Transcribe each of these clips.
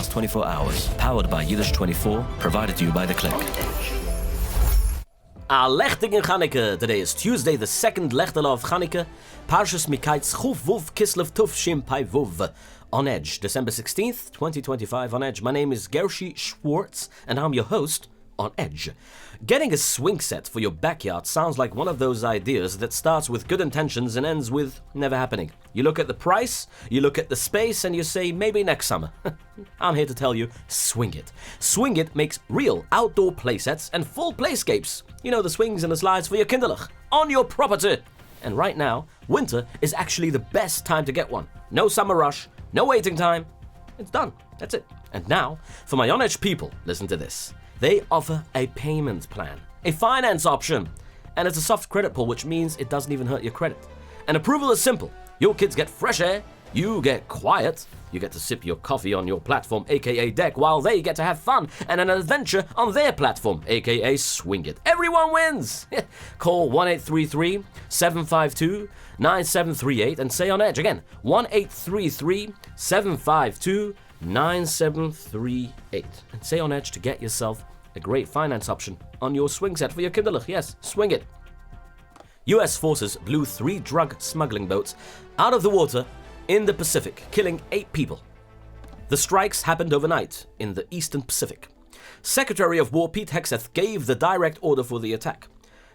last 24 hours. Powered by Yiddish24, provided to you by The Click. Alechtig in Chanukah. Today is Tuesday, the second Lechtala of Chanukah. Parshas Mikaytz Chuf Vuv Kislev Tuf Shim Pai Vuv. On Edge, December 16th, 2025. On Edge, my name is Gershy Schwarcz, and I'm your host on Edge. Getting a swing set for your backyard sounds like one of those ideas that starts with good intentions and ends with never happening. You look at the price, you look at the space, and you say, maybe next summer. I'm here to tell you, swing it. Swing it makes real outdoor playsets and full playscapes. You know, the swings and the slides for your kinderlich on your property. And right now, winter is actually the best time to get one. No summer rush, no waiting time. It's done. That's it. And now, for my on Edge people, listen to this. They offer a payment plan, a finance option, and it's a soft credit pull, which means it doesn't even hurt your credit. And approval is simple. Your kids get fresh air, you get quiet, you get to sip your coffee on your platform, aka deck, while they get to have fun and an adventure on their platform, aka swing it. Everyone wins! Call 1-833-752-9738 and say on Edge again, 1-833-752-9738 and say on Edge to get yourself a great finance option on your swing set for your kinderlich. Yes, swing it. US forces blew 3 drug smuggling boats out of the water in the Pacific, killing 8 people. The strikes happened overnight in the Eastern Pacific. Secretary of War Pete Hegseth gave the direct order for the attack.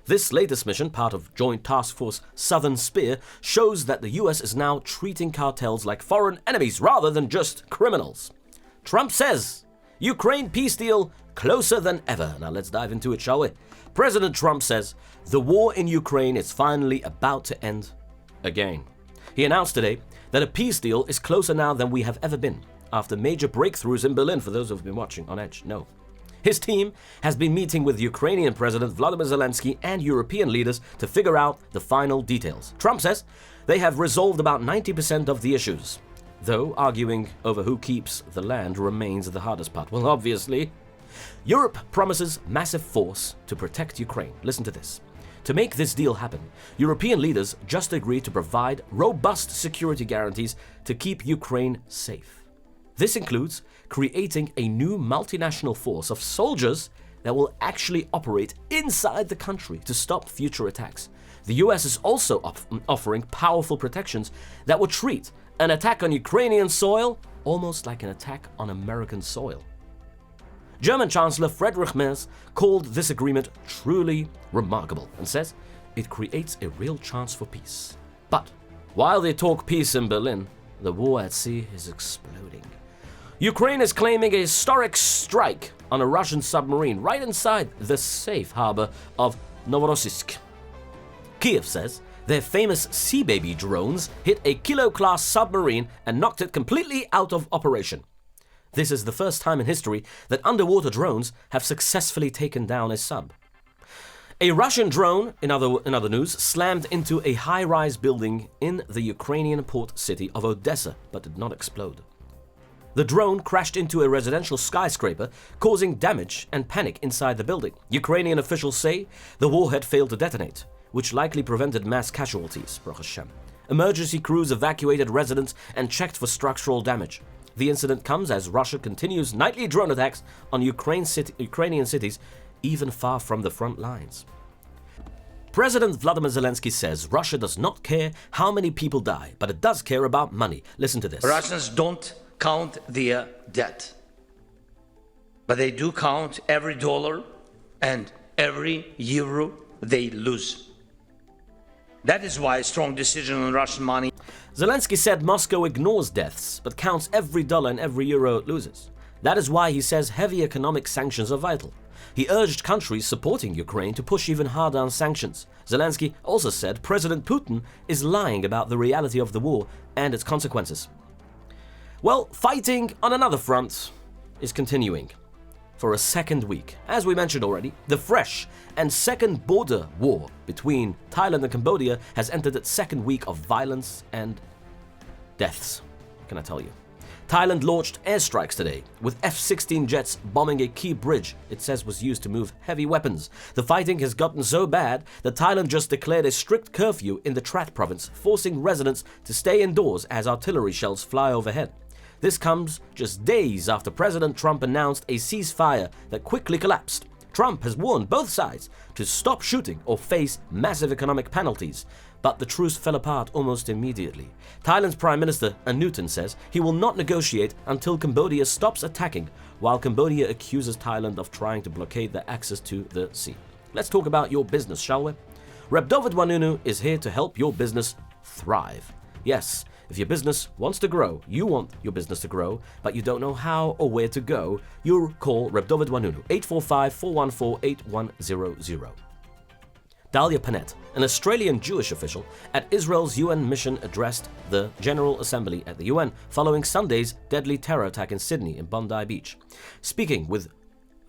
This latest mission, part of Joint Task Force Southern Spear, shows that the US is now treating cartels like foreign enemies rather than just criminals. Trump says, Ukraine peace deal closer than ever. Now let's dive into it, shall we? President Trump says the war in Ukraine is finally about to end again. He announced today that a peace deal is closer now than we have ever been, after major breakthroughs in Berlin, for those who have been watching on Edge. No. His team has been meeting with Ukrainian President Vladimir Zelensky and European leaders to figure out the final details. Trump says they have resolved about 90% of the issues, though arguing over who keeps the land remains the hardest part. Well, obviously. Europe promises massive force to protect Ukraine. Listen to this. To make this deal happen, European leaders just agreed to provide robust security guarantees to keep Ukraine safe. This includes creating a new multinational force of soldiers that will actually operate inside the country to stop future attacks. The US is also offering powerful protections that will treat an attack on Ukrainian soil almost like an attack on American soil. German Chancellor Friedrich Merz called this agreement truly remarkable and says it creates a real chance for peace. But while they talk peace in Berlin, the war at sea is exploding. Ukraine is claiming a historic strike on a Russian submarine right inside the safe harbor of Novorossiysk. Kiev says their famous Sea Baby drones hit a Kilo-class submarine and knocked it completely out of operation. This is the first time in history that underwater drones have successfully taken down a sub. A Russian drone, in other news, slammed into a high-rise building in the Ukrainian port city of Odessa, but did not explode. The drone crashed into a residential skyscraper, causing damage and panic inside the building. Ukrainian officials say the warhead failed to detonate, which likely prevented mass casualties, Baruch Hashem. Emergency crews evacuated residents and checked for structural damage. The incident comes as Russia continues nightly drone attacks on Ukrainian cities, even far from the front lines. President Vladimir Zelensky says Russia does not care how many people die, but it does care about money. Listen to this. Russians don't count their debt, but they do count every dollar and every euro they lose. That is why a strong decision on Russian money. Zelensky said Moscow ignores deaths, but counts every dollar and every euro it loses. That is why he says heavy economic sanctions are vital. He urged countries supporting Ukraine to push even harder on sanctions. Zelensky also said President Putin is lying about the reality of the war and its consequences. Well, fighting on another front is continuing for a second week. As we mentioned already, the fresh and second border war between Thailand and Cambodia has entered its second week of violence and deaths, can I tell you. Thailand launched airstrikes today, with F-16 jets bombing a key bridge it says was used to move heavy weapons. The fighting has gotten so bad that Thailand just declared a strict curfew in the Trat province, forcing residents to stay indoors as artillery shells fly overhead. This comes just days after President Trump announced a ceasefire that quickly collapsed. Trump has warned both sides to stop shooting or face massive economic penalties, but the truce fell apart almost immediately. Thailand's Prime Minister Anutin says he will not negotiate until Cambodia stops attacking, while Cambodia accuses Thailand of trying to blockade their access to the sea. Let's talk about your business, shall we? Reb Dovid Wanunu is here to help your business thrive. Yes, if your business wants to grow, you want your business to grow, but you don't know how or where to go, you call Reb Dovid Wanunu, 845-414-8100. Dalia Panet, an Australian Jewish official at Israel's UN mission, addressed the General Assembly at the UN following Sunday's deadly terror attack in Sydney in Bondi Beach. Speaking with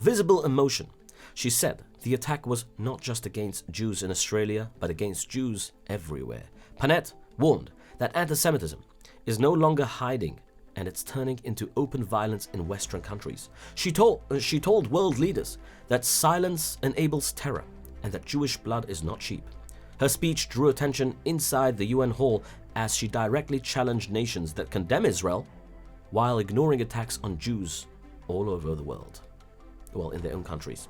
visible emotion, she said the attack was not just against Jews in Australia, but against Jews everywhere. Panet warned that anti-Semitism is no longer hiding and it's turning into open violence in Western countries. She told world leaders that silence enables terror and that Jewish blood is not cheap. Her speech drew attention inside the UN hall as she directly challenged nations that condemn Israel while ignoring attacks on Jews all over the world. Well, in their own countries.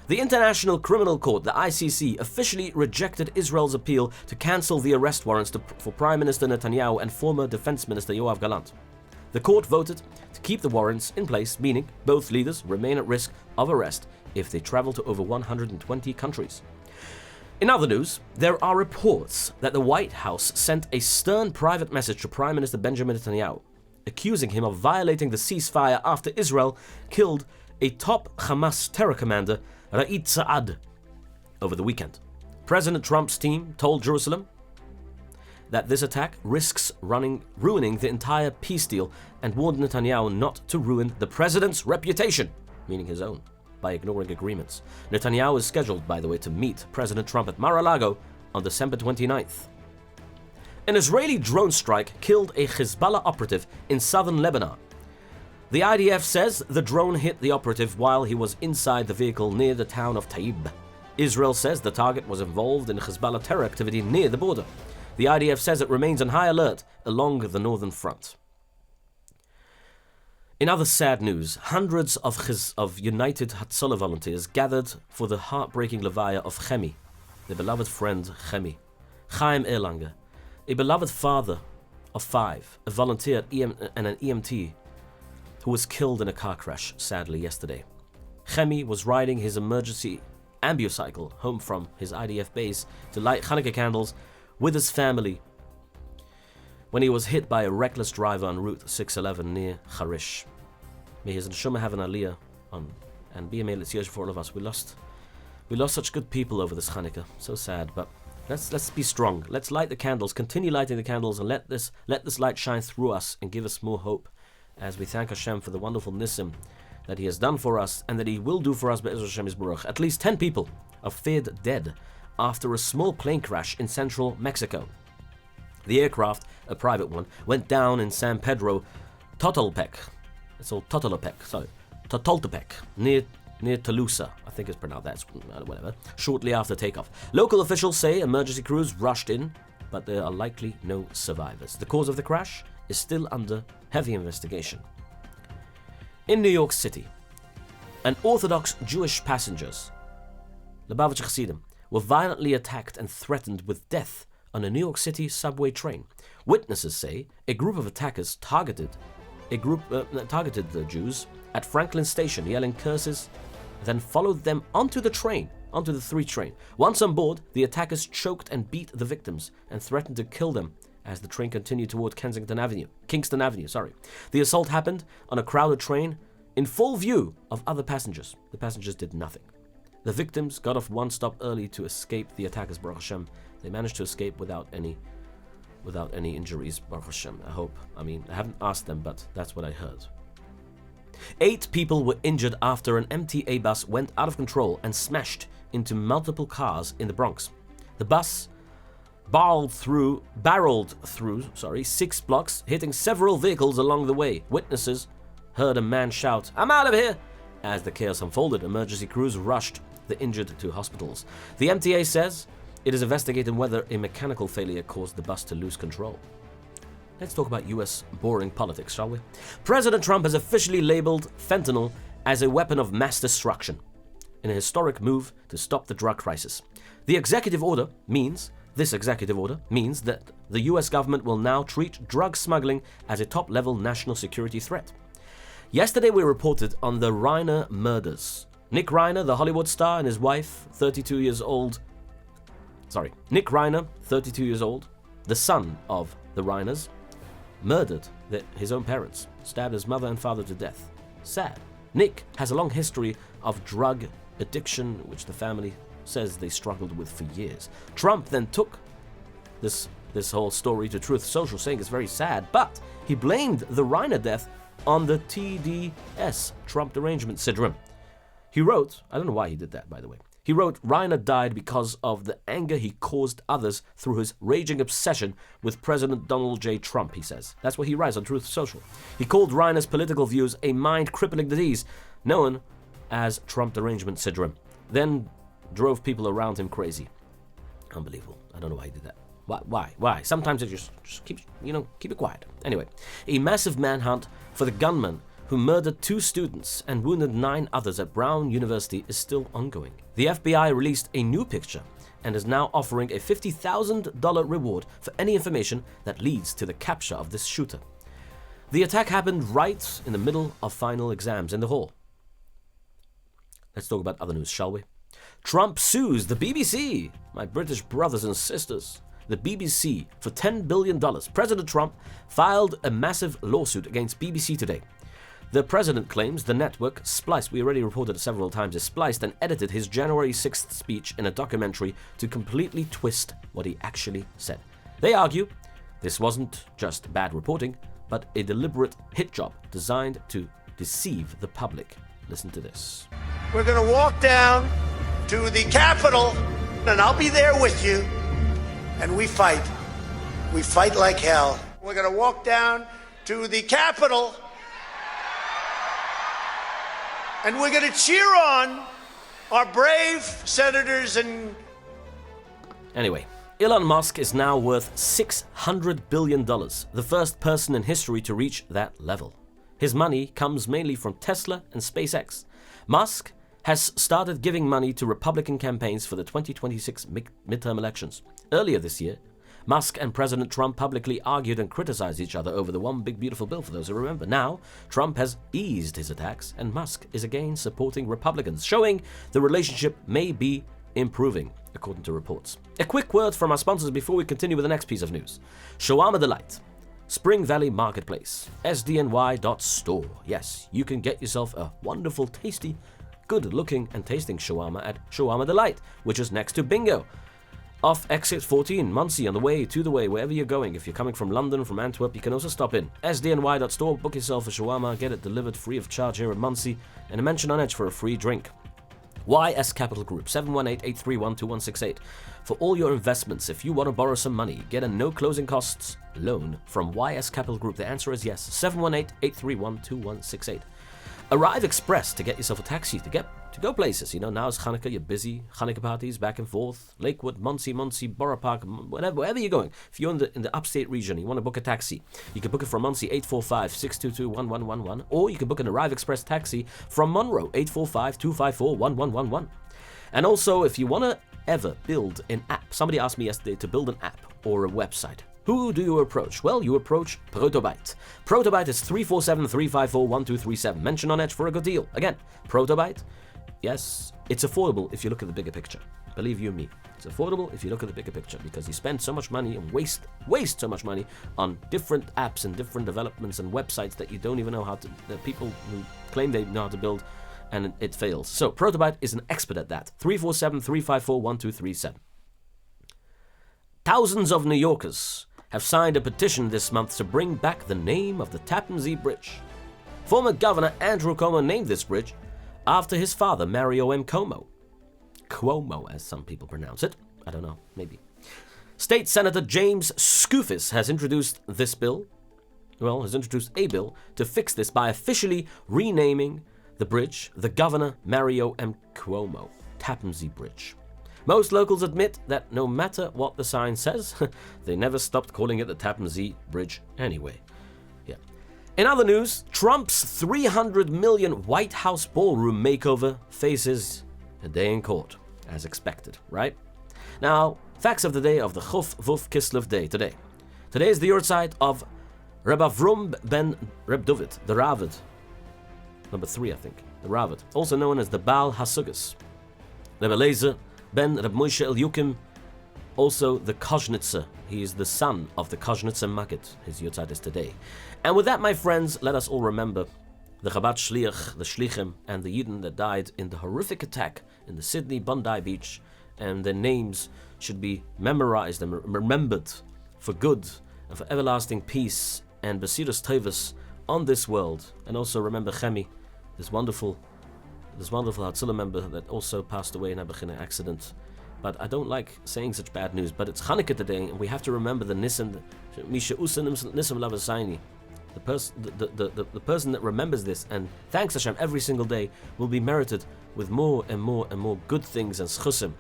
The International Criminal Court, the ICC, officially rejected Israel's appeal to cancel the arrest warrants for Prime Minister Netanyahu and former Defense Minister Yoav Gallant. The court voted to keep the warrants in place, meaning both leaders remain at risk of arrest if they travel to over 120 countries. In other news, there are reports that the White House sent a stern private message to Prime Minister Benjamin Netanyahu, accusing him of violating the ceasefire after Israel killed a top Hamas terror commander, Ra'id Saad, over the weekend. President Trump's team told Jerusalem that this attack risks ruining the entire peace deal and warned Netanyahu not to ruin the president's reputation, meaning his own, by ignoring agreements. Netanyahu is scheduled, by the way, to meet President Trump at Mar-a-Lago on December 29th. An Israeli drone strike killed a Hezbollah operative in southern Lebanon. The IDF says the drone hit the operative while he was inside the vehicle near the town of Taib. Israel says the target was involved in Hezbollah terror activity near the border. The IDF says it remains on high alert along the northern front. In other sad news, hundreds of United Hatzalah volunteers gathered for the heartbreaking levaya of Chemi, their beloved friend Chemi. Chaim Erlanger, a beloved father of 5, a volunteer and an EMT, who was killed in a car crash, sadly, yesterday. Chemi was riding his emergency ambucycle home from his IDF base to light Hanukkah candles with his family when he was hit by a reckless driver on Route 611 near Harish. May his neshama have an aliyah and be a Le'tziyosh for all of us. We lost such good people over this Hanukkah. So sad, but let's be strong. Let's light the candles, continue lighting the candles, and let this light shine through us and give us more hope, as we thank Hashem for the wonderful nisim that He has done for us and that He will do for us. Be'ezras Hashem Yisborach. At least 10 people are feared dead after a small plane crash in central Mexico. The aircraft, a private one, went down in San Pedro Totoltepec. It's all Totoltepec, near Toluca, I think it's pronounced that, whatever, shortly after takeoff. Local officials say emergency crews rushed in, but there are likely no survivors. The cause of the crash is still under heavy investigation. In New York City, an Orthodox Jewish passengers, Lubavitch Chassidim, were violently attacked and threatened with death on a New York City subway train. Witnesses say a group of attackers targeted the Jews at Franklin Station, yelling curses, then followed them onto the 3 train. Once on board, the attackers choked and beat the victims and threatened to kill them as the train continued toward Kingston Avenue. The assault happened on a crowded train in full view of other passengers. The passengers did nothing. The victims got off one stop early to escape the attackers, Baruch Hashem. They managed to escape without any injuries, Baruch Hashem, I hope. I haven't asked them, but that's what I heard. 8 people were injured after an MTA bus went out of control and smashed into multiple cars in the Bronx. The bus barreled through 6 blocks, hitting several vehicles along the way. Witnesses heard a man shout, "I'm out of here!" As the chaos unfolded, emergency crews rushed the injured to hospitals. The MTA says it is investigating whether a mechanical failure caused the bus to lose control. Let's talk about US boring politics, shall we? President Trump has officially labeled fentanyl as a weapon of mass destruction in a historic move to stop the drug crisis. This executive order means that the US government will now treat drug smuggling as a top-level national security threat. Yesterday we reported on the Reiner murders. Nick Reiner, the Hollywood star, and his wife, 32 years old. Nick Reiner, 32 years old, the son of the Reiners, murdered his own parents, stabbed his mother and father to death. Sad. Nick has a long history of drug addiction, which the family says they struggled with for years. Trump then took this whole story to Truth Social, saying it's very sad, but he blamed the Reiner death on the TDS, Trump Derangement Syndrome. He wrote, I don't know why he did that, by the way. He wrote, Reiner died because of the anger he caused others through his raging obsession with President Donald J. Trump, he says. That's what he writes on Truth Social. He called Reiner's political views a mind-crippling disease known as Trump Derangement Syndrome, then drove people around him crazy. Unbelievable. I don't know why he did that. Why? Sometimes it just keep it quiet. Anyway, a massive manhunt for the gunman who murdered 2 students and wounded 9 others at Brown University is still ongoing. The FBI released a new picture and is now offering a $50,000 reward for any information that leads to the capture of this shooter. The attack happened right in the middle of final exams in the hall. Let's talk about other news, shall we? Trump sues the BBC, my British brothers and sisters. The BBC for $10 billion. President Trump filed a massive lawsuit against BBC today. The president claims the network spliced, we already reported it several times, spliced and edited his January 6th speech in a documentary to completely twist what he actually said. They argue this wasn't just bad reporting, but a deliberate hit job designed to deceive the public. Listen to this. We're going to walk down to the Capitol, and I'll be there with you, and we fight. We fight like hell. We're going to walk down to the Capitol, and we're going to cheer on our brave senators and... Anyway, Elon Musk is now worth $600 billion, the first person in history to reach that level. His money comes mainly from Tesla and SpaceX. Musk has started giving money to Republican campaigns for the 2026 midterm elections. Earlier this year, Musk and President Trump publicly argued and criticized each other over the one big beautiful bill, for those who remember. Now, Trump has eased his attacks, and Musk is again supporting Republicans, showing the relationship may be improving, according to reports. A quick word from our sponsors before we continue with the next piece of news. Shawarma Delight, Spring Valley Marketplace, SDNY.store. Yes, you can get yourself a wonderful, tasty, good-looking and tasting shawarma at Shawarma Delight, which is next to Bingo, off exit 14, Muncie, on the way, wherever you're going. If you're coming from London, from Antwerp, you can also stop in. SDNY.store, book yourself a shawarma, get it delivered free of charge here in Muncie, and a mention on Edge for a free drink. YS Capital Group, 718-831-2168. For all your investments, if you want to borrow some money, get a no closing costs loan from YS Capital Group. The answer is yes, 718-831-2168. Arrive Express to get yourself a taxi to go places. You know, now it's Hanukkah, you're busy. Hanukkah parties back and forth. Lakewood, Muncie, Borough Park, wherever you're going. If you're in the upstate region, you want to book a taxi, you can book it from Muncie, 845-622-1111. Or you can book an Arrive Express taxi from Monroe, 845-254-1111. And also, if you want to ever build an app, somebody asked me yesterday to build an app or a website. Who do you approach? Well, you approach Protobyte. Protobyte is 347-354-1237. Mention on Edge for a good deal. Again, Protobyte, yes, it's affordable if you look at the bigger picture. Believe you me, it's affordable if you look at the bigger picture, because you spend so much money and waste so much money on different apps and different developments and websites that you don't even know how to, that people who claim they know how to build, and it fails. So Protobyte is an expert at that. 347-354-1237. Thousands of New Yorkers have signed a petition this month to bring back the name of the Tappan Zee Bridge. Former Governor Andrew Cuomo named this bridge after his father, Mario M. Cuomo. Cuomo, as some people pronounce it. I don't know, maybe. State Senator James Skoufis has introduced a bill to fix this by officially renaming the bridge the Governor Mario M. Cuomo Tappan Zee Bridge. Most locals admit that no matter what the sign says, they never stopped calling it the Tappan Zee Bridge anyway. Yeah. In other news, Trump's $300 million White House ballroom makeover faces a day in court, as expected, right? Now, facts of the day of the Chuf Vuf Kislev day today. Today is the yahrzeit of Reb Avrum ben Reb David, the Ravid. Number 3, I think. The Ravid, also known as the Baal HaSugas. Reb Eliezer ben Reb Moshe Eliukim, also the Koznitzer. He is the son of the Koznitzer Maggid. His yahrzeit is today. And with that, my friends, let us all remember the Chabad Shliach, the Shlichim, and the Yidden that died in the horrific attack in the Sydney Bondi Beach, and their names should be memorized and remembered for good and for everlasting peace and Besiras Tovus on this world. And also remember Chemi, this wonderful Hatzalah member that also passed away in a accident. But I don't like saying such bad news, but it's Hanukkah today, and we have to remember the Nisim, Misha Usa Nisim Lavasaini. The person that remembers this and thanks Hashem every single day will be merited with more and more and more good things and schusim.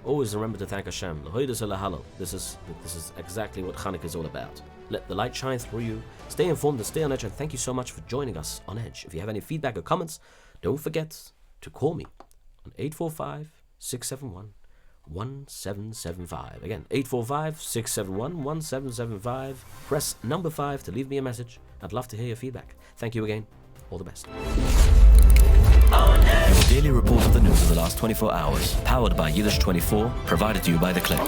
Always remember to thank Hashem. This is exactly what Chanukah is all about. Let the light shine through you. Stay informed and stay on edge, and thank you so much for joining us on Edge. If you have any feedback or comments, don't forget to call me on 845-671-1775. Again, 845-671-1775. Press number 5 to leave me a message. I'd love to hear your feedback. Thank you again. All the best. Your daily report of the news of the last 24 hours, powered by Yiddish24, provided to you by The Click.